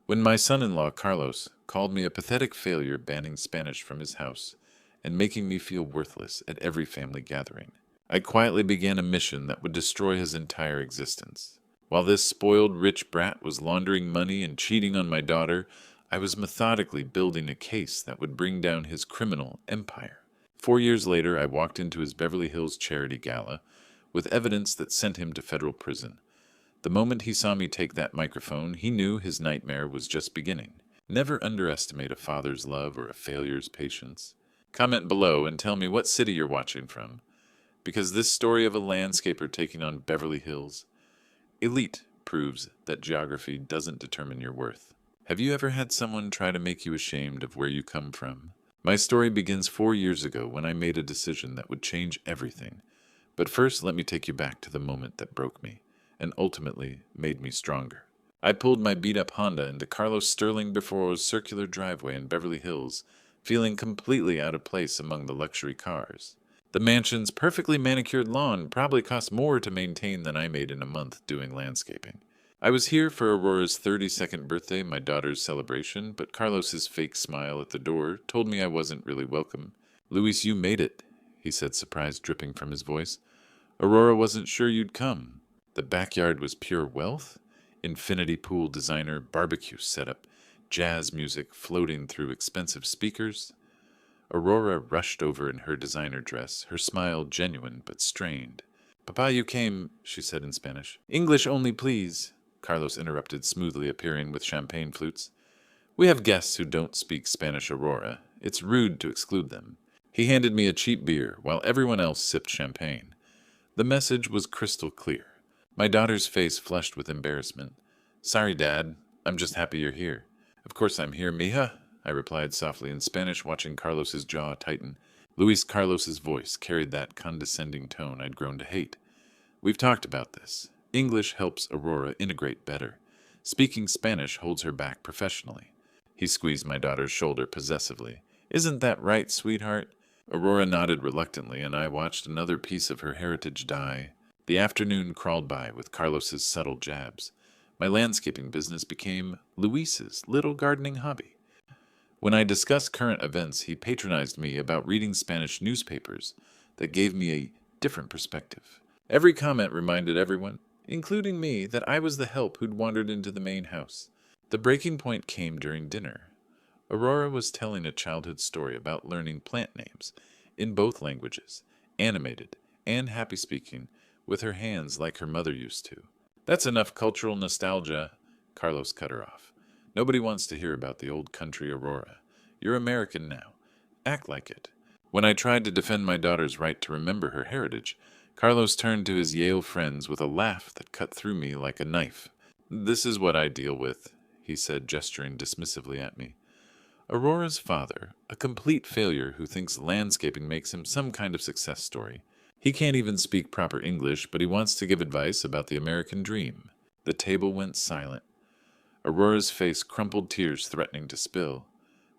When my son-in-law, Carlos, called me a pathetic failure banning Spanish from his house and making me feel worthless at every family gathering, I quietly began a mission that would destroy his entire existence. While this spoiled rich brat was laundering money and cheating on my daughter, I was methodically building a case that would bring down his criminal empire. 4 years later, I walked into his Beverly Hills charity gala with evidence that sent him to federal prison. The moment he saw me take that microphone, he knew his nightmare was just beginning. Never underestimate a father's love or a failure's patience. Comment below and tell me what city you're watching from, because this story of a landscaper taking on Beverly Hills elite proves that geography doesn't determine your worth. Have you ever had someone try to make you ashamed of where you come from? My story begins 4 years ago when I made a decision that would change everything. But first, let me take you back to the moment that broke me and ultimately made me stronger. I pulled my beat-up Honda into Carlos Sterling Before's circular driveway in Beverly Hills, feeling completely out of place among the luxury cars. The mansion's perfectly manicured lawn probably cost more to maintain than I made in a month doing landscaping. I was here for Aurora's 32nd birthday, my daughter's celebration, but Carlos's fake smile at the door told me I wasn't really welcome. "Luis, you made it," he said, surprise dripping from his voice. "Aurora wasn't sure you'd come." The backyard was pure wealth. Infinity pool designer, barbecue setup, jazz music floating through expensive speakers. Aurora rushed over in her designer dress, her smile genuine but strained. "Papa, you came," she said in Spanish. "English only, please," Carlos interrupted, smoothly appearing with champagne flutes. "We have guests who don't speak Spanish, Aurora. It's rude to exclude them." He handed me a cheap beer, while everyone else sipped champagne. The message was crystal clear. My daughter's face flushed with embarrassment. "Sorry, Dad. I'm just happy you're here." "Of course I'm here, mija," I replied softly in Spanish, watching Carlos's jaw tighten. Luis Carlos's voice carried that condescending tone I'd grown to hate. "We've talked about this. English helps Aurora integrate better. Speaking Spanish holds her back professionally." He squeezed my daughter's shoulder possessively. "Isn't that right, sweetheart?" Aurora nodded reluctantly, and I watched another piece of her heritage die. The afternoon crawled by with Carlos's subtle jabs. My landscaping business became Luis's little gardening hobby. When I discussed current events, he patronized me about reading Spanish newspapers that gave me a different perspective. Every comment reminded everyone, including me, that I was the help who'd wandered into the main house. The breaking point came during dinner. Aurora was telling a childhood story about learning plant names in both languages, animated and happy speaking, with her hands like her mother used to. "That's enough cultural nostalgia," Carlos cut her off. "Nobody wants to hear about the old country, Aurora. You're American now. Act like it." When I tried to defend my daughter's right to remember her heritage, Carlos turned to his Yale friends with a laugh that cut through me like a knife. "This is what I deal with," he said, gesturing dismissively at me. Aurora's father, a complete failure who thinks landscaping makes him some kind of success story. He can't even speak proper English, but he wants to give advice about the American dream. The table went silent. Aurora's face crumpled, tears threatening to spill.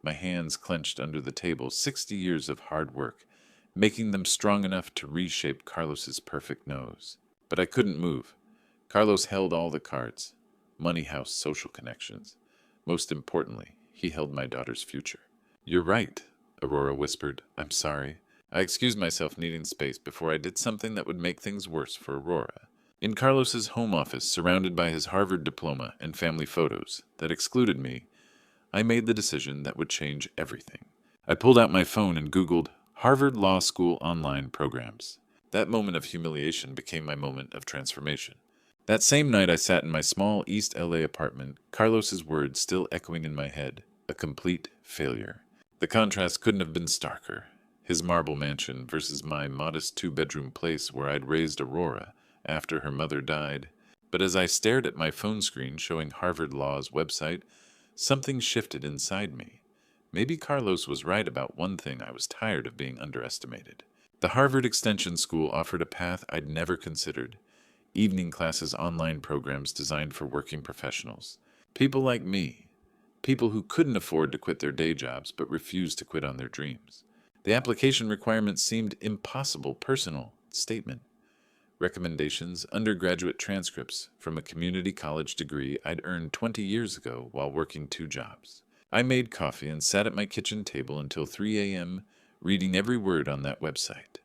My hands clenched under the table, 60 years of hard work, making them strong enough to reshape Carlos's perfect nose. But I couldn't move. Carlos held all the cards. Money house, social connections. Most importantly, he held my daughter's future. "You're right," Aurora whispered. "I'm sorry. I excused myself needing space before I did something that would make things worse for Aurora." In Carlos's home office, surrounded by his Harvard diploma and family photos that excluded me, I made the decision that would change everything. I pulled out my phone and Googled Harvard Law School online programs. That moment of humiliation became my moment of transformation. That same night I sat in my small East LA apartment, Carlos's words still echoing in my head, a complete failure. The contrast couldn't have been starker. His marble mansion versus my modest two-bedroom place where I'd raised Aurora after her mother died. But as I stared at my phone screen showing Harvard Law's website, something shifted inside me. Maybe Carlos was right about one thing: I was tired of being underestimated. The Harvard Extension School offered a path I'd never considered. Evening classes, online programs designed for working professionals. People like me. People who couldn't afford to quit their day jobs but refused to quit on their dreams. The application requirements seemed impossible. Personal statement. recommendations, undergraduate transcripts from a community college degree I'd earned 20 years ago while working 2 jobs. I made coffee and sat at my kitchen table until 3 a.m., reading every word on that website.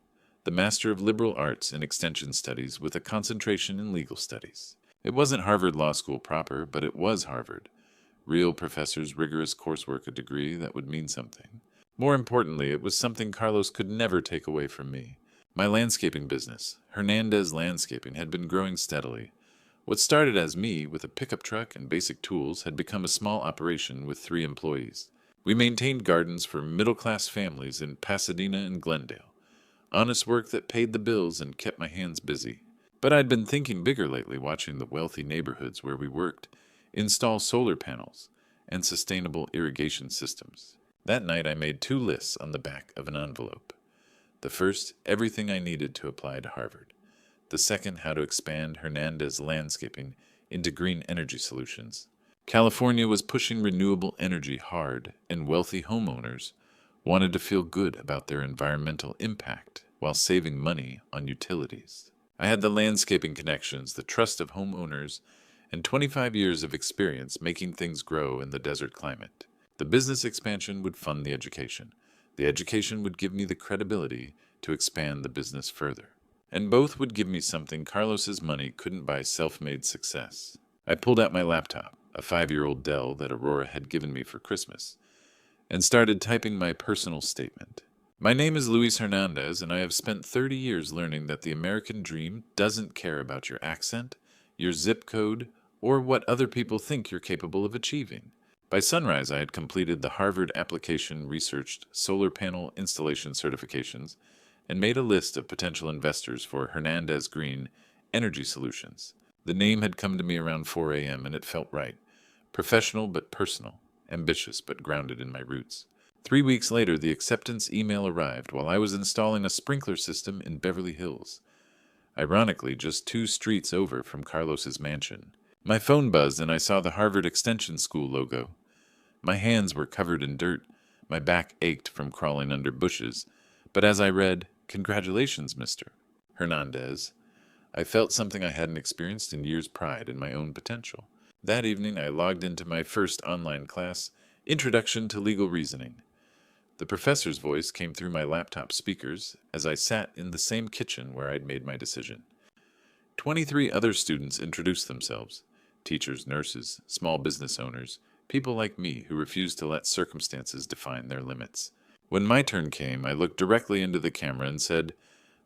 The Master of Liberal Arts in Extension Studies with a concentration in legal studies. It wasn't Harvard Law School proper, but it was Harvard. Real professors, rigorous coursework, a degree that would mean something. More importantly, it was something Carlos could never take away from me. My landscaping business, Hernandez Landscaping, had been growing steadily. What started as me with a pickup truck and basic tools had become a small operation with 3 employees. We maintained gardens for middle-class families in Pasadena and Glendale. Honest work that paid the bills and kept my hands busy. But I'd been thinking bigger lately, watching the wealthy neighborhoods where we worked install solar panels and sustainable irrigation systems. That night I made 2 lists on the back of an envelope. The first, everything I needed to apply to Harvard. The second, how to expand Hernandez Landscaping into green energy solutions. California was pushing renewable energy hard, and wealthy homeowners wanted to feel good about their environmental impact while saving money on utilities. I had the landscaping connections, the trust of homeowners, and 25 years of experience making things grow in the desert climate. The business expansion would fund the education. The education would give me the credibility to expand the business further. And both would give me something Carlos's money couldn't buy: self-made success. I pulled out my laptop, a 5-year-old Dell that Aurora had given me for Christmas, and started typing my personal statement. My name is Luis Hernandez, and I have spent 30 years learning that the American dream doesn't care about your accent, your zip code, or what other people think you're capable of achieving. By sunrise, I had completed the Harvard application researched solar panel installation certifications and made a list of potential investors for Hernandez Green Energy Solutions. The name had come to me around 4 a.m., and it felt right. Professional but personal, ambitious but grounded in my roots. 3 weeks later, the acceptance email arrived while I was installing a sprinkler system in Beverly Hills, ironically just 2 streets over from Carlos's mansion. My phone buzzed and I saw the Harvard Extension School logo. My hands were covered in dirt. My back ached from crawling under bushes. But as I read, "Congratulations, Mr. Hernandez," I felt something I hadn't experienced in years' pride in my own potential. That evening, I logged into my first online class, Introduction to Legal Reasoning. The professor's voice came through my laptop speakers as I sat in the same kitchen where I'd made my decision. 23 other students introduced themselves: teachers, nurses, small business owners, people like me who refused to let circumstances define their limits. When my turn came, I looked directly into the camera and said,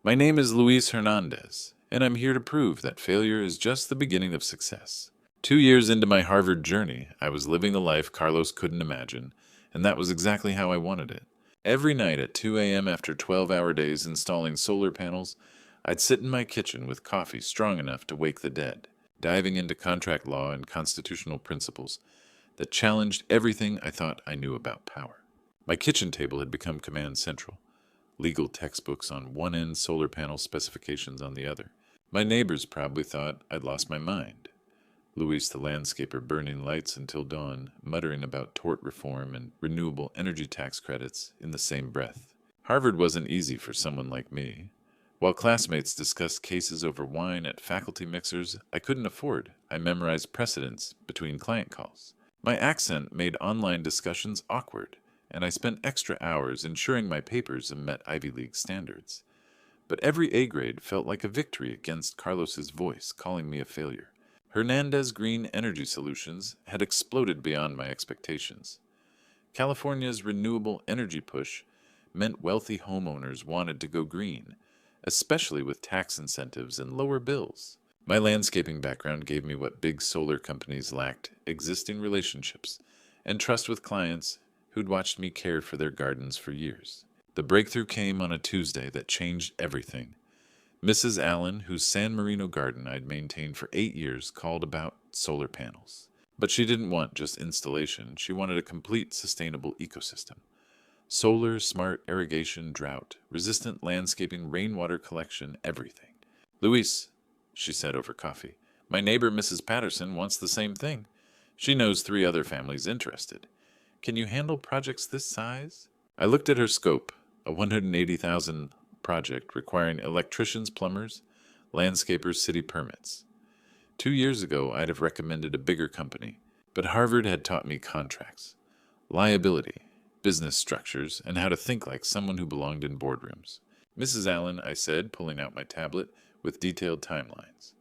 "My name is Luis Hernandez, and I'm here to prove that failure is just the beginning of success." 2 years into my Harvard journey, I was living a life Carlos couldn't imagine, and that was exactly how I wanted it. Every night at 2 a.m. after 12-hour days installing solar panels, I'd sit in my kitchen with coffee strong enough to wake the dead, diving into contract law and constitutional principles that challenged everything I thought I knew about power. My kitchen table had become command central, legal textbooks on one end, solar panel specifications on the other. My neighbors probably thought I'd lost my mind. Luis the landscaper burning lights until dawn, muttering about tort reform and renewable energy tax credits in the same breath. Harvard wasn't easy for someone like me. While classmates discussed cases over wine at faculty mixers I couldn't afford, I memorized precedents between client calls. My accent made online discussions awkward, and I spent extra hours ensuring my papers met Ivy League standards. But every A grade felt like a victory against Carlos's voice calling me a failure. Hernandez Green Energy Solutions had exploded beyond my expectations. California's renewable energy push meant wealthy homeowners wanted to go green, especially with tax incentives and lower bills. My landscaping background gave me what big solar companies lacked: existing relationships and trust with clients who'd watched me care for their gardens for years. The breakthrough came on a Tuesday that changed everything. Mrs. Allen, whose San Marino garden I'd maintained for 8 years, called about solar panels. But she didn't want just installation. She wanted a complete sustainable ecosystem. Solar, smart irrigation, drought, resistant landscaping, rainwater collection, everything. "Luis," she said over coffee, "my neighbor Mrs. Patterson wants the same thing. She knows 3 other families interested. Can you handle projects this size?" I looked at her scope, a 180,000 project requiring electricians, plumbers, landscapers, city permits. 2 years ago, I'd have recommended a bigger company, but Harvard had taught me contracts, liability, business structures, and how to think like someone who belonged in boardrooms. Mrs. Allen, I said, pulling out my tablet with detailed timelines.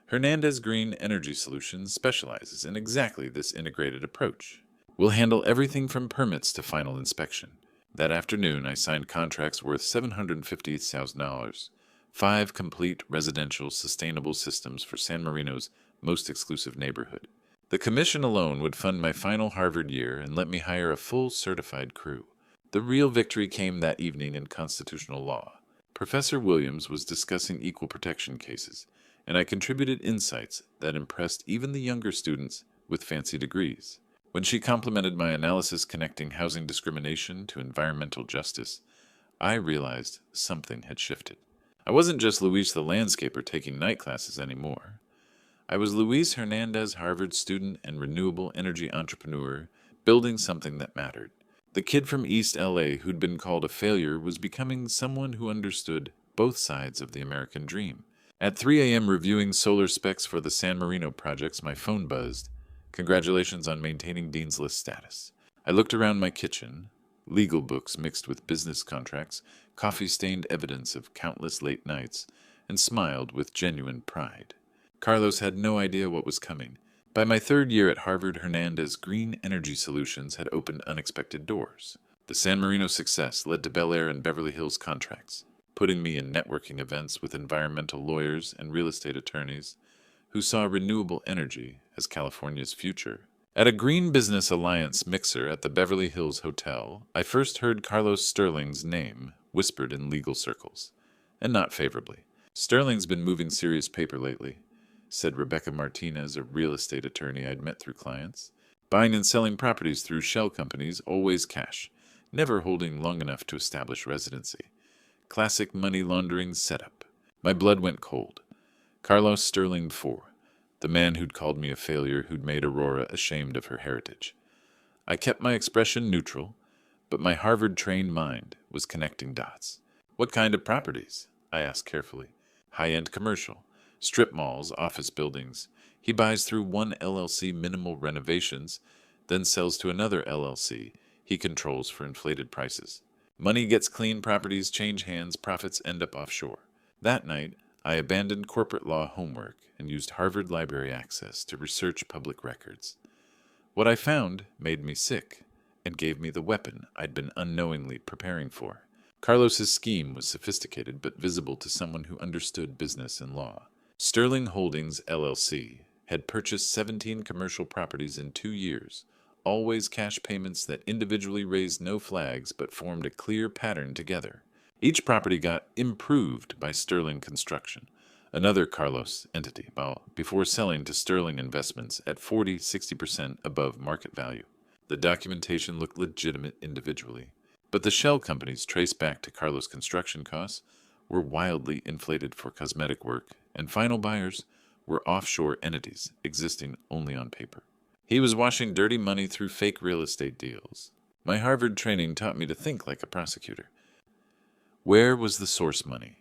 Hernandez Green Energy Solutions specializes in exactly this integrated approach. We'll handle everything from permits to final inspection. That afternoon, I signed contracts worth $750,000, 5 complete residential sustainable systems for San Marino's most exclusive neighborhood. The commission alone would fund my final Harvard year and let me hire a full certified crew. The real victory came that evening in constitutional law. Professor Williams was discussing equal protection cases, and I contributed insights that impressed even the younger students with fancy degrees. When she complimented my analysis connecting housing discrimination to environmental justice, I realized something had shifted. I wasn't just Luis the landscaper taking night classes anymore. I was Luis Hernandez, Harvard student and renewable energy entrepreneur, building something that mattered. The kid from East LA who'd been called a failure was becoming someone who understood both sides of the American dream. At 3 a.m. reviewing solar specs for the San Marino projects, my phone buzzed. Congratulations on maintaining Dean's List status. I looked around my kitchen, legal books mixed with business contracts, coffee-stained evidence of countless late nights, and smiled with genuine pride. Carlos had no idea what was coming. By my 3rd year at Harvard, Hernandez Green Energy Solutions had opened unexpected doors. The San Marino success led to Bel Air and Beverly Hills contracts, putting me in networking events with environmental lawyers and real estate attorneys who saw renewable energy as California's future. At a Green Business Alliance mixer at the Beverly Hills Hotel, I first heard Carlos Sterling's name whispered in legal circles, and not favorably. Sterling's been moving serious paper lately, said Rebecca Martinez, a real estate attorney I'd met through clients. Buying and selling properties through shell companies, always cash, never holding long enough to establish residency. Classic money laundering setup. My blood went cold. Carlos Sterling IV, the man who'd called me a failure, who'd made Aurora ashamed of her heritage. I kept my expression neutral, but my Harvard-trained mind was connecting dots. What kind of properties? I asked carefully. High-end commercial, strip malls, office buildings. He buys through one LLC minimal renovations, then sells to another LLC he controls for inflated prices. Money gets clean, properties change hands, profits end up offshore. That night, I abandoned corporate law homework and used Harvard Library access to research public records. What I found made me sick and gave me the weapon I'd been unknowingly preparing for. Carlos's scheme was sophisticated but visible to someone who understood business and law. Sterling Holdings, LLC, had purchased 17 commercial properties in 2 years, always cash payments that individually raised no flags but formed a clear pattern together. Each property got improved by Sterling Construction, another Carlos entity, before selling to Sterling Investments at 40-60% above market value. The documentation looked legitimate individually, but the shell companies traced back to Carlos' construction costs were wildly inflated for cosmetic work, and final buyers were offshore entities existing only on paper. He was washing dirty money through fake real estate deals. My Harvard training taught me to think like a prosecutor. Where was the source money?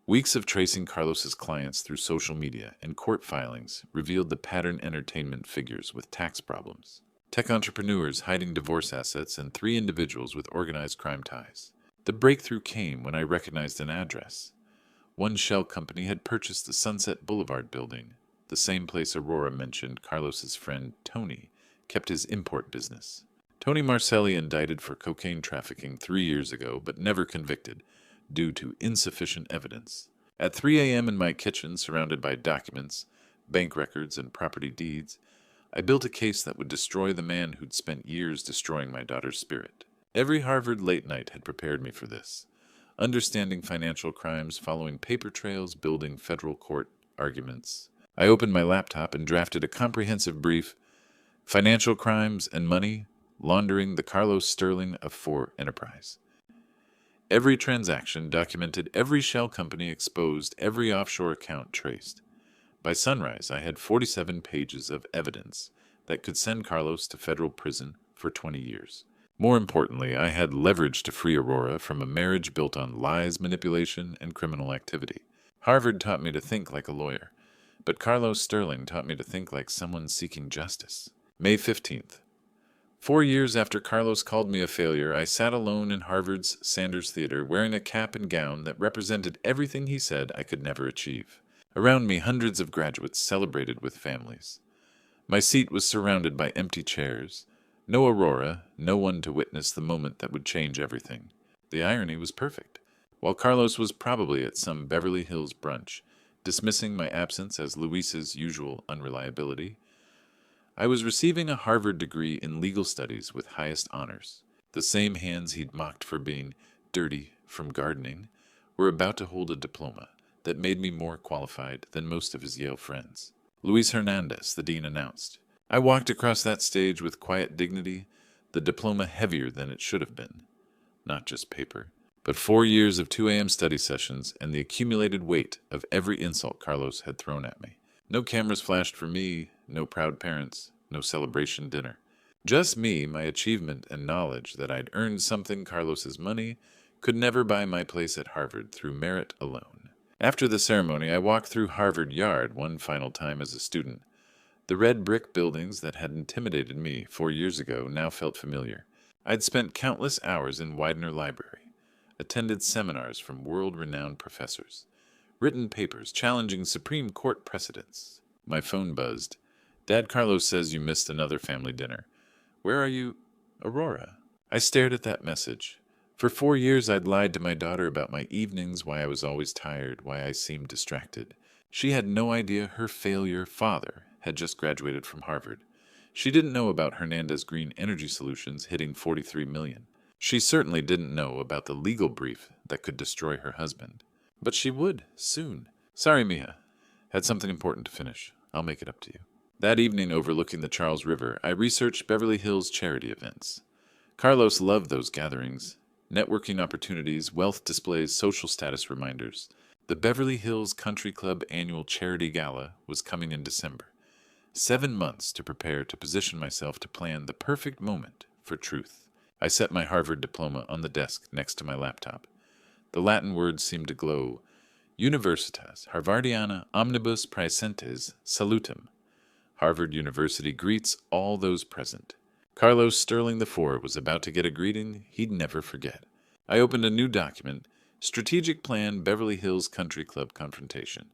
Weeks of tracing Carlos's clients through social media and court filings revealed the pattern: entertainment figures with tax problems, tech entrepreneurs hiding divorce assets, and 3 individuals with organized crime ties. The breakthrough came when I recognized an address. One shell company had purchased the Sunset Boulevard building, the same place Aurora mentioned Carlos's friend Tony kept his import business. Tony Marcelli indicted for cocaine trafficking 3 years ago, but never convicted, due to insufficient evidence. At 3 a.m. in my kitchen, surrounded by documents, bank records, and property deeds, I built a case that would destroy the man who'd spent years destroying my daughter's spirit. Every Harvard late night had prepared me for this. Understanding financial crimes, following paper trails, building federal court arguments. I opened my laptop and drafted a comprehensive brief, Financial Crimes and Money, Laundering the Carlos Sterling of 4 Enterprise. Every transaction documented, every shell company exposed, every offshore account traced. By sunrise, I had 47 pages of evidence that could send Carlos to federal prison for 20 years. More importantly, I had leverage to free Aurora from a marriage built on lies, manipulation, and criminal activity. Harvard taught me to think like a lawyer, but Carlos Sterling taught me to think like someone seeking justice. May 15th. 4 years after Carlos called me a failure, I sat alone in Harvard's Sanders Theater wearing a cap and gown that represented everything he said I could never achieve. Around me, hundreds of graduates celebrated with families. My seat was surrounded by empty chairs. No Aurora, no one to witness the moment that would change everything. The irony was perfect. While Carlos was probably at some Beverly Hills brunch, dismissing my absence as Luis's usual unreliability, I was receiving a Harvard degree in legal studies with highest honors. The same hands he'd mocked for being dirty from gardening were about to hold a diploma that made me more qualified than most of his Yale friends. Luis Hernandez, the dean, announced. I walked across that stage with quiet dignity, the diploma heavier than it should have been. Not just paper, but 4 years of 2 a.m. study sessions and the accumulated weight of every insult Carlos had thrown at me. No cameras flashed for me, no proud parents, no celebration dinner. Just me, my achievement, and knowledge that I'd earned something Carlos's money could never buy my place at Harvard through merit alone. After the ceremony, I walked through Harvard Yard one final time as a student. The red brick buildings that had intimidated me 4 years ago now felt familiar. I'd spent countless hours in Widener Library, attended seminars from world-renowned professors, written papers challenging Supreme Court precedents. My phone buzzed. Dad, Carlos says you missed another family dinner. Where are you? Aurora. I stared at that message. For 4 years I'd lied to my daughter about my evenings, why I was always tired, why I seemed distracted. She had no idea her failure father had just graduated from Harvard. She didn't know about Hernandez Green Energy Solutions hitting $43 million. She certainly didn't know about the legal brief that could destroy her husband. But she would, soon. Sorry, Mija. Had something important to finish. I'll make it up to you. That evening, overlooking the Charles River, I researched Beverly Hills charity events. Carlos loved those gatherings. Networking opportunities, wealth displays, social status reminders. The Beverly Hills Country Club annual charity gala was coming in December. 7 months to prepare to position myself to plan the perfect moment for truth. I set my Harvard diploma on the desk next to my laptop. The Latin words seemed to glow. Universitas Harvardiana omnibus praesentes salutem. Harvard University greets all those present. Carlos Sterling IV was about to get a greeting he'd never forget. I opened a new document, Strategic Plan Beverly Hills Country Club Confrontation.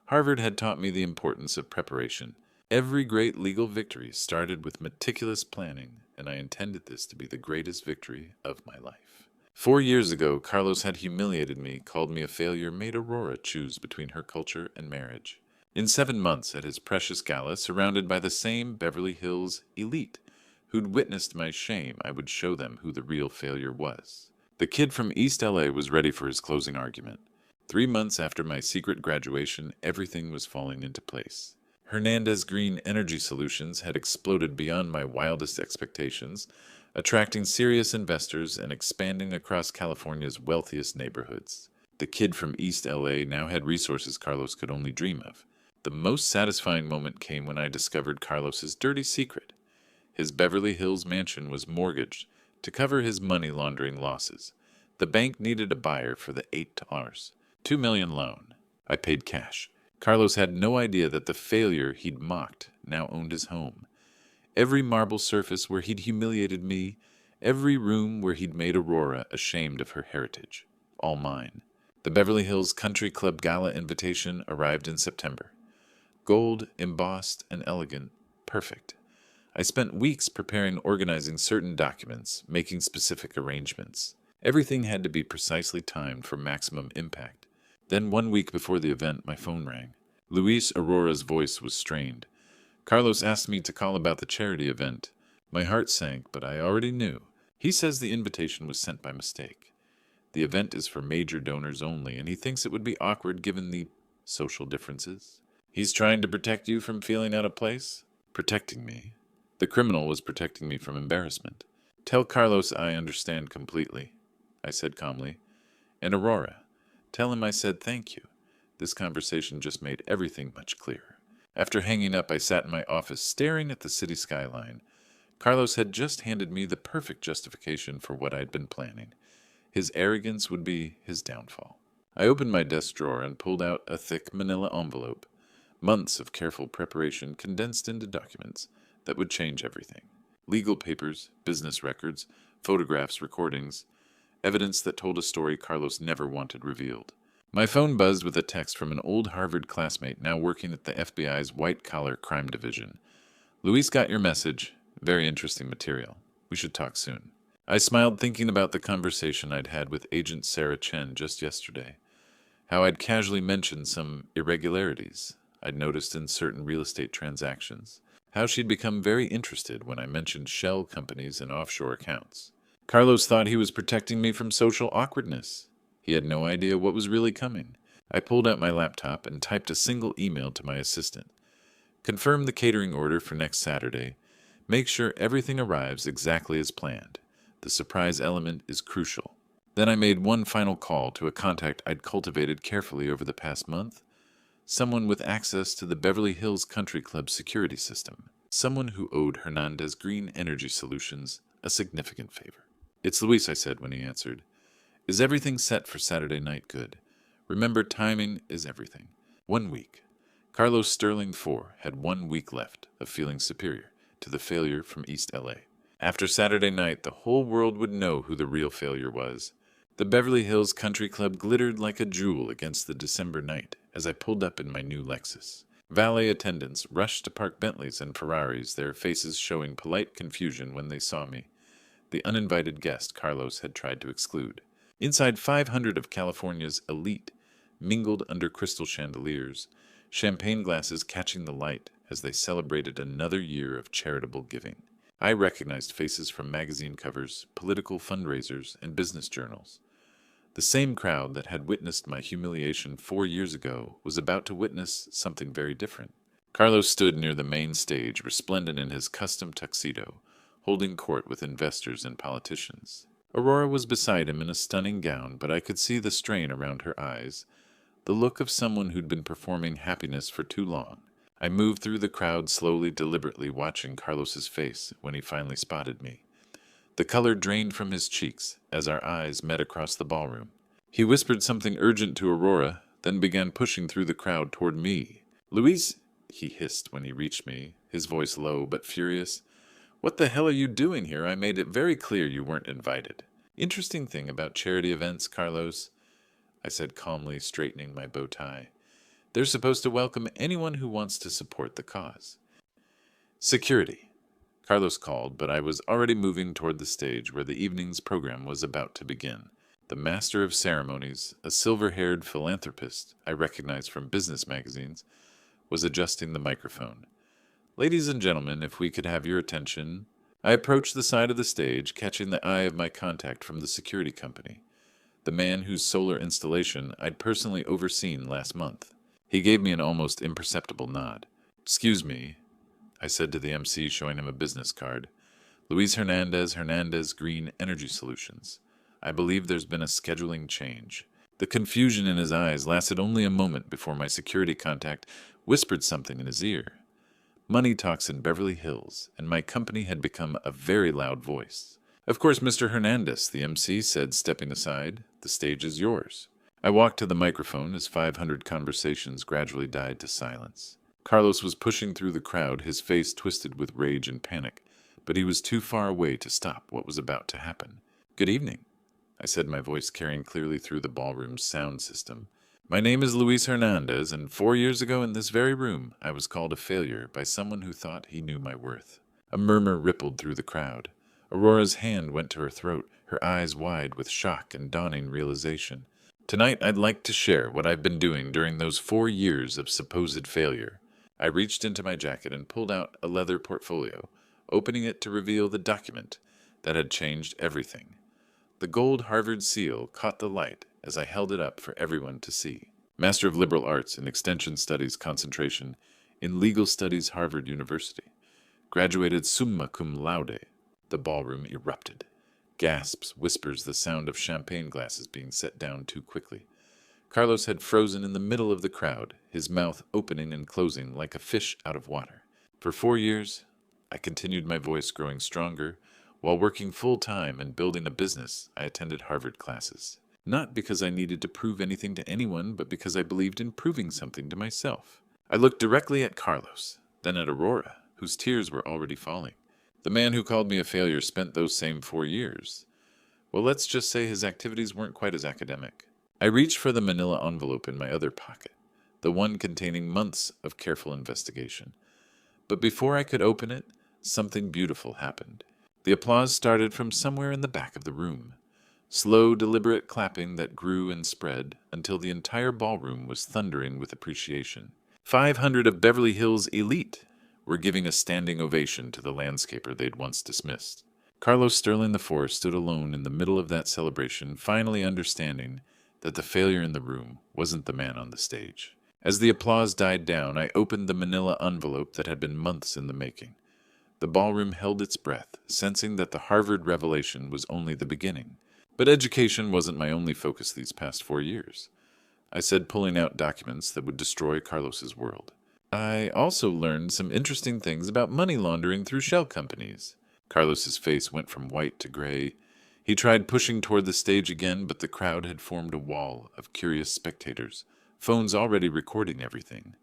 Harvard had taught me the importance of preparation. Every great legal victory started with meticulous planning, and I intended this to be the greatest victory of my life. 4 years ago, Carlos had humiliated me, called me a failure, made Aurora choose between her culture and marriage. In 7 months at his precious gala, surrounded by the same Beverly Hills elite who'd witnessed my shame, I would show them who the real failure was. The kid from East LA was ready for his closing argument. 3 months after my secret graduation, everything was falling into place. Hernandez Green Energy Solutions had exploded beyond my wildest expectations, attracting serious investors and expanding across California's wealthiest neighborhoods. The kid from East LA now had resources Carlos could only dream of. The most satisfying moment came when I discovered Carlos's dirty secret. His Beverly Hills mansion was mortgaged to cover his money laundering losses. The bank needed a buyer for the 8 Rs. $2 million loan. I paid cash. Carlos had no idea that the failure he'd mocked now owned his home. Every marble surface where he'd humiliated me, every room where he'd made Aurora ashamed of her heritage. All mine. The Beverly Hills Country Club Gala invitation arrived in September. Gold, embossed, and elegant. Perfect. I spent weeks preparing organizing certain documents, making specific arrangements. Everything had to be precisely timed for maximum impact. Then 1 week before the event, my phone rang. Luis Aurora's voice was strained. Carlos asked me to call about the charity event. My heart sank, but I already knew. He says the invitation was sent by mistake. The event is for major donors only, and he thinks it would be awkward given the social differences. He's trying to protect you from feeling out of place? Protecting me. The criminal was protecting me from embarrassment. Tell Carlos I understand completely, I said calmly. And Aurora, tell him I said thank you. This conversation just made everything much clearer. After hanging up, I sat in my office staring at the city skyline. Carlos had just handed me the perfect justification for what I'd been planning. His arrogance would be his downfall. I opened my desk drawer and pulled out a thick manila envelope. Months of careful preparation condensed into documents that would change everything. Legal papers, business records, photographs, recordings, evidence that told a story Carlos never wanted revealed. My phone buzzed with a text from an old Harvard classmate now working at the FBI's white-collar crime division. "Luis got your message. Very interesting material. We should talk soon." I smiled thinking about the conversation I'd had with Agent Sarah Chen just yesterday. How I'd casually mentioned some irregularities I'd noticed in certain real estate transactions. How she'd become very interested when I mentioned shell companies and offshore accounts. Carlos thought he was protecting me from social awkwardness. He had no idea what was really coming. I pulled out my laptop and typed a single email to my assistant. "Confirm the catering order for next Saturday. Make sure everything arrives exactly as planned. The surprise element is crucial." Then I made one final call to a contact I'd cultivated carefully over the past month. Someone with access to the Beverly Hills Country Club security system. Someone who owed Hernandez Green Energy Solutions a significant favor. "It's Luis," I said when he answered. "Is everything set for Saturday night? Good. Remember, timing is everything." 1 week. Carlos Sterling IV had 1 week left of feeling superior to the failure from East LA. After Saturday night, the whole world would know who the real failure was. The Beverly Hills Country Club glittered like a jewel against the December night as I pulled up in my new Lexus. Valet attendants rushed to park Bentleys and Ferraris, their faces showing polite confusion when they saw me, the uninvited guest Carlos had tried to exclude. Inside, 500 of California's elite mingled under crystal chandeliers, champagne glasses catching the light as they celebrated another year of charitable giving. I recognized faces from magazine covers, political fundraisers, and business journals. The same crowd that had witnessed my humiliation 4 years ago was about to witness something very different. Carlos stood near the main stage, resplendent in his custom tuxedo, holding court with investors and politicians. Aurora was beside him in a stunning gown, but I could see the strain around her eyes, the look of someone who'd been performing happiness for too long. I moved through the crowd slowly, deliberately watching Carlos's face when he finally spotted me. The color drained from his cheeks as our eyes met across the ballroom. He whispered something urgent to Aurora, then began pushing through the crowd toward me. "Luis," he hissed when he reached me, his voice low but furious. "What the hell are you doing here? I made it very clear you weren't invited." "Interesting thing about charity events, Carlos," I said calmly, straightening my bow tie. "They're supposed to welcome anyone who wants to support the cause." "Security," Carlos called, but I was already moving toward the stage where the evening's program was about to begin. The master of ceremonies, a silver-haired philanthropist I recognized from business magazines, was adjusting the microphone. "Ladies and gentlemen, if we could have your attention." I approached the side of the stage, catching the eye of my contact from the security company, the man whose solar installation I'd personally overseen last month. He gave me an almost imperceptible nod. "Excuse me," I said to the MC, showing him a business card. "Luis Hernandez Green Energy Solutions. I believe there's been a scheduling change." The confusion in his eyes lasted only a moment before my security contact whispered something in his ear. Money talks in Beverly Hills, and my company had become a very loud voice. "Of course, Mr. Hernandez," the MC said, stepping aside. "The stage is yours." I walked to the microphone as 500 conversations gradually died to silence. Carlos was pushing through the crowd, his face twisted with rage and panic, but he was too far away to stop what was about to happen. "Good evening," I said, my voice carrying clearly through the ballroom's sound system. "My name is Luis Hernandez, and 4 years ago in this very room, I was called a failure by someone who thought he knew my worth." A murmur rippled through the crowd. Aurora's hand went to her throat, her eyes wide with shock and dawning realization. "Tonight I'd like to share what I've been doing during those 4 years of supposed failure." I reached into my jacket and pulled out a leather portfolio, opening it to reveal the document that had changed everything. The gold Harvard seal caught the light as I held it up for everyone to see. Master of Liberal Arts in Extension Studies concentration in Legal Studies, Harvard University. Graduated summa cum laude. The ballroom erupted. Gasps, whispers, the sound of champagne glasses being set down too quickly. Carlos had frozen in the middle of the crowd, his mouth opening and closing like a fish out of water. "For 4 years, I continued, my voice growing stronger, while working full-time and building a business. I attended Harvard classes. Not because I needed to prove anything to anyone, but because I believed in proving something to myself. I looked directly at Carlos, then at Aurora, whose tears were already falling. The man who called me a failure spent those same 4 years. Well, let's just say his activities weren't quite as academic. I reached for the manila envelope in my other pocket, the one containing months of careful investigation. But before I could open it, something beautiful happened. The applause started from somewhere in the back of the room. Slow, deliberate clapping that grew and spread until the entire ballroom was thundering with appreciation. 500 of Beverly Hills elite were giving a standing ovation to the landscaper they'd once dismissed. Carlos Sterling IV stood alone in the middle of that celebration, finally understanding that the failure in the room wasn't the man on the stage. As the applause died down, I opened the manila envelope that had been months in the making. The ballroom held its breath, sensing that the Harvard revelation was only the beginning. But education wasn't my only focus these past 4 years. I said, pulling out documents that would destroy Carlos's world. I also learned some interesting things about money laundering through shell companies. Carlos's face went from white to gray. He tried pushing toward the stage again, but the crowd had formed a wall of curious spectators, phones already recording everything.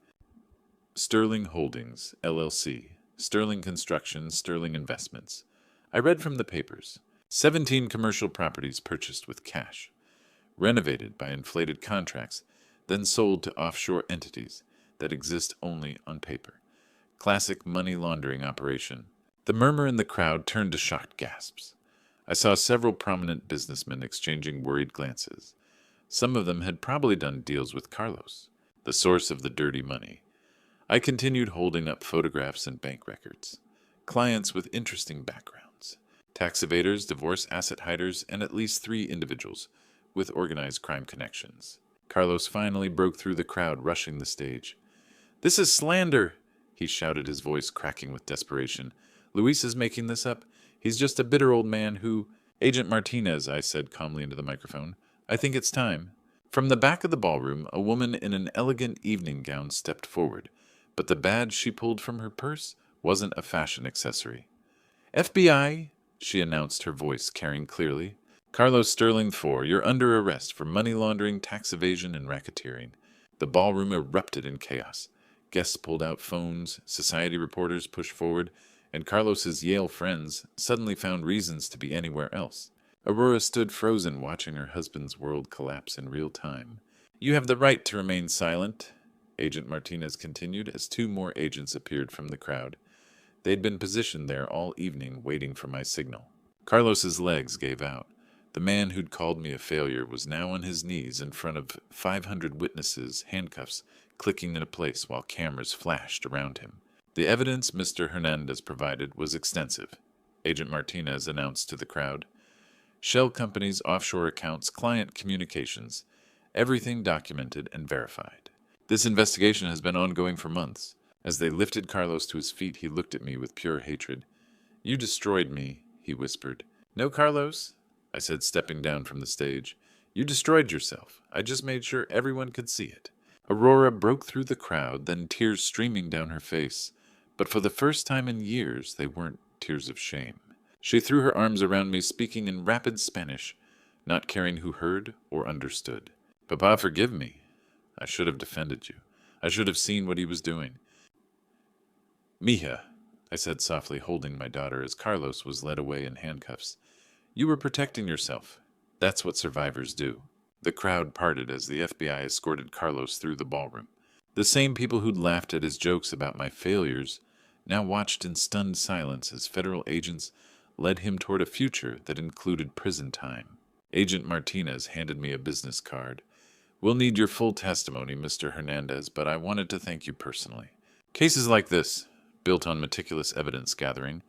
Sterling Holdings, LLC, Sterling Construction, Sterling Investments. I read from the papers. 17 commercial properties purchased with cash, renovated by inflated contracts, then sold to offshore entities that exist only on paper. Classic money laundering operation. The murmur in the crowd turned to shocked gasps. I saw several prominent businessmen exchanging worried glances. Some of them had probably done deals with Carlos, the source of the dirty money. I continued holding up photographs and bank records. Clients with interesting backgrounds. Tax evaders, divorce asset hiders, and at least 3 individuals with organized crime connections. Carlos finally broke through the crowd rushing the stage. "This is slander!" he shouted, his voice cracking with desperation. "Luis is making this up. He's just a bitter old man who—" "Agent Martinez," I said calmly into the microphone, "I think it's time." From the back of the ballroom, a woman in an elegant evening gown stepped forward, but the badge she pulled from her purse wasn't a fashion accessory. "FBI!" she announced, her voice carrying clearly. "Carlos Sterling IV, you're under arrest for money laundering, tax evasion, and racketeering." The ballroom erupted in chaos. Guests pulled out phones, society reporters pushed forward, and Carlos's Yale friends suddenly found reasons to be anywhere else. Aurora stood frozen, watching her husband's world collapse in real time. "You have the right to remain silent," Agent Martinez continued as 2 more agents appeared from the crowd. They'd been positioned there all evening, waiting for my signal. Carlos's legs gave out. The man who'd called me a failure was now on his knees in front of 500 witnesses, handcuffs clicking into place while cameras flashed around him. "The evidence Mr. Hernandez provided was extensive," Agent Martinez announced to the crowd. "Shell companies, offshore accounts, client communications, everything documented and verified. This investigation has been ongoing for months." As they lifted Carlos to his feet, he looked at me with pure hatred. "You destroyed me," he whispered. "No, Carlos," I said, stepping down from the stage. "You destroyed yourself. I just made sure everyone could see it." Aurora broke through the crowd, then tears streaming down her face. But for the first time in years, they weren't tears of shame. She threw her arms around me, speaking in rapid Spanish, not caring who heard or understood. "Papa, forgive me. I should have defended you. I should have seen what he was doing." "Mija," I said softly, holding my daughter as Carlos was led away in handcuffs. "You were protecting yourself. That's what survivors do." The crowd parted as the FBI escorted Carlos through the ballroom. The same people who'd laughed at his jokes about my failures now watched in stunned silence as federal agents led him toward a future that included prison time. Agent Martinez handed me a business card. "We'll need your full testimony, Mr. Hernandez, but I wanted to thank you personally. Cases like this, built on meticulous evidence gathering,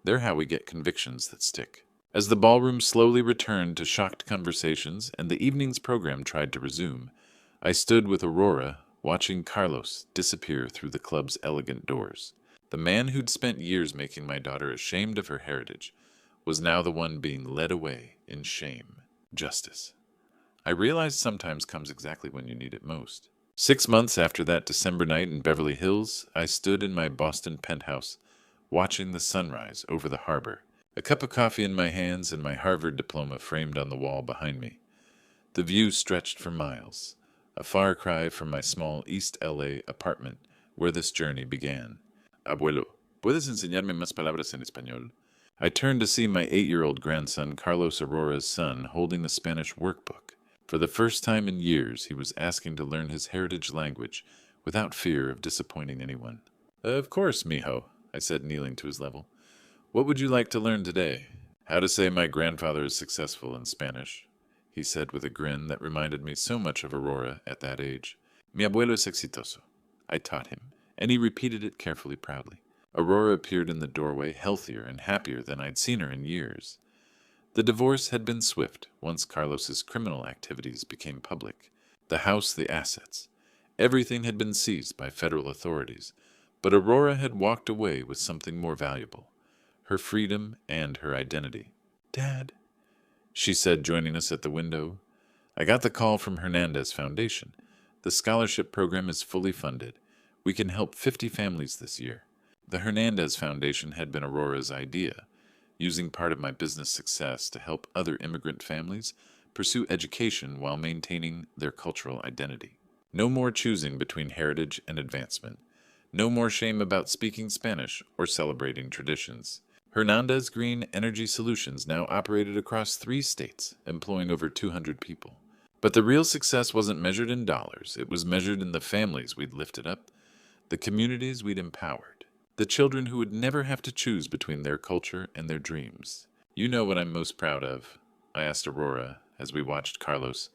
they're how we get convictions that stick." As the ballroom slowly returned to shocked conversations and the evening's program tried to resume, I stood with Aurora, watching Carlos disappear through the club's elegant doors. The man who'd spent years making my daughter ashamed of her heritage was now the one being led away in shame. Justice, I realized, sometimes comes exactly when you need it most. 6 months after that December night in Beverly Hills, I stood in my Boston Penthouse, watching the sunrise over the harbor, a cup of coffee in my hands and my Harvard diploma framed on the wall behind me. The view stretched for miles, a far cry from my small East LA apartment where this journey began. Abuelo, ¿puedes enseñarme más palabras en español? I turned to see my 8-year-old grandson, Carlos Aurora's son, holding a Spanish workbook. For the first time in years, he was asking to learn his heritage language without fear of disappointing anyone. Of course, mijo, I said, kneeling to his level. What would you like to learn today? How to say my grandfather is successful in Spanish, he said with a grin that reminded me so much of Aurora at that age. Mi abuelo es exitoso, I taught him, and he repeated it carefully, proudly. Aurora appeared in the doorway, healthier and happier than I'd seen her in years. The divorce had been swift once Carlos's criminal activities became public. The house, the assets. Everything had been seized by federal authorities, but Aurora had walked away with something more valuable, her freedom and her identity. Dad, she said, joining us at the window. I got the call from Hernandez Foundation. The scholarship program is fully funded. We can help 50 families this year. The Hernandez Foundation had been Aurora's idea, using part of my business success to help other immigrant families pursue education while maintaining their cultural identity. No more choosing between heritage and advancement. No more shame about speaking Spanish or celebrating traditions. Hernandez Green Energy Solutions now operated across 3 states, employing over 200 people. But the real success wasn't measured in dollars. It was measured in the families we'd lifted up, the communities we'd empowered, the children who would never have to choose between their culture and their dreams. You know what I'm most proud of? I asked Aurora as we watched Carlos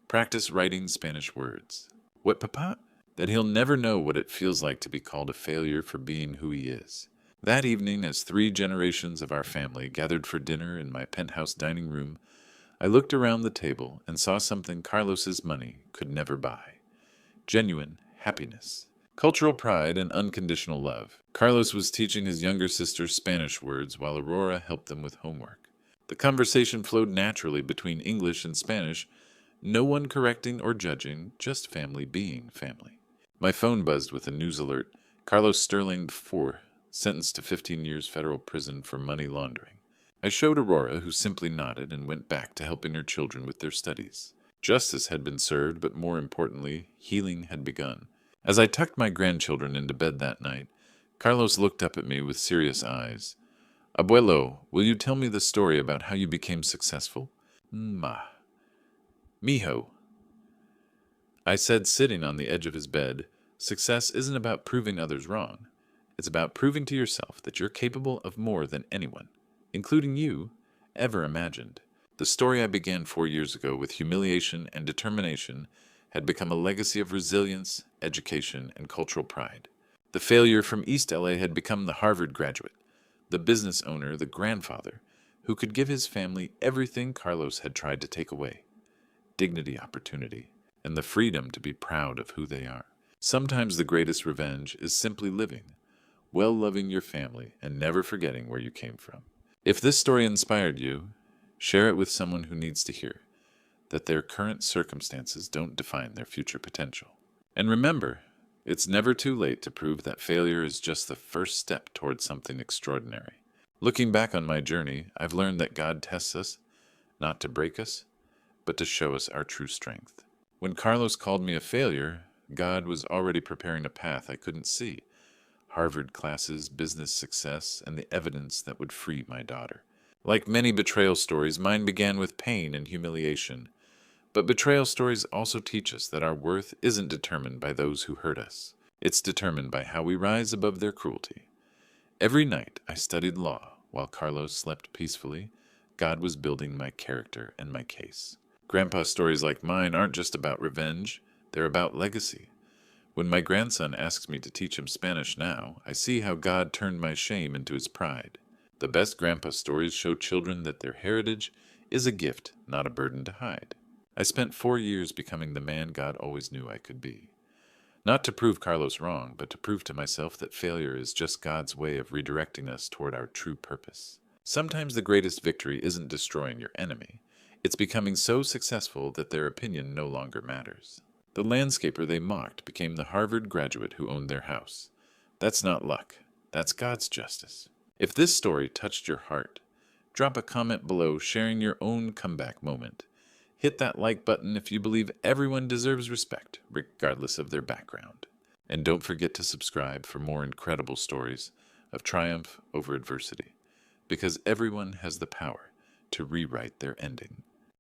practice writing Spanish words. What, papa? That he'll never know what it feels like to be called a failure for being who he is. That evening, as 3 generations of our family gathered for dinner in my penthouse dining room, I looked around the table and saw something Carlos's money could never buy. Genuine happiness. Cultural pride and unconditional love. Carlos was teaching his younger sister Spanish words while Aurora helped them with homework. The conversation flowed naturally between English and Spanish, no one correcting or judging, just family being family. My phone buzzed with a news alert. Carlos Sterling IV, sentenced to 15 years federal prison for money laundering. I showed Aurora, who simply nodded and went back to helping her children with their studies. Justice had been served, but more importantly, healing had begun. As I tucked my grandchildren into bed that night, Carlos looked up at me with serious eyes. Abuelo, will you tell me the story about how you became successful? Ma. Mijo. I said, sitting on the edge of his bed, success isn't about proving others wrong. It's about proving to yourself that you're capable of more than anyone, including you, ever imagined. The story I began 4 years ago with humiliation and determination had become a legacy of resilience, education, and cultural pride. The failure from East LA had become the Harvard graduate, the business owner, the grandfather, who could give his family everything Carlos had tried to take away: dignity, opportunity, and the freedom to be proud of who they are. Sometimes the greatest revenge is simply living, well loving your family, and never forgetting where you came from. If this story inspired you, share it with someone who needs to hear that their current circumstances don't define their future potential. And remember, it's never too late to prove that failure is just the first step towards something extraordinary. Looking back on my journey, I've learned that God tests us, not to break us, but to show us our true strength. When Carlos called me a failure, God was already preparing a path I couldn't see: Harvard classes, business success, and the evidence that would free my daughter. Like many betrayal stories, mine began with pain and humiliation. But betrayal stories also teach us that our worth isn't determined by those who hurt us. It's determined by how we rise above their cruelty. Every night I studied law while Carlos slept peacefully. God was building my character and my case. Grandpa's stories like mine aren't just about revenge, they're about legacy. When my grandson asks me to teach him Spanish now, I see how God turned my shame into his pride. The best grandpa stories show children that their heritage is a gift, not a burden to hide. I spent 4 years becoming the man God always knew I could be. Not to prove Carlos wrong, but to prove to myself that failure is just God's way of redirecting us toward our true purpose. Sometimes the greatest victory isn't destroying your enemy. It's becoming so successful that their opinion no longer matters. The landscaper they mocked became the Harvard graduate who owned their house. That's not luck. That's God's justice. If this story touched your heart, drop a comment below sharing your own comeback moment. Hit that like button if you believe everyone deserves respect, regardless of their background. And don't forget to subscribe for more incredible stories of triumph over adversity, because everyone has the power to rewrite their ending.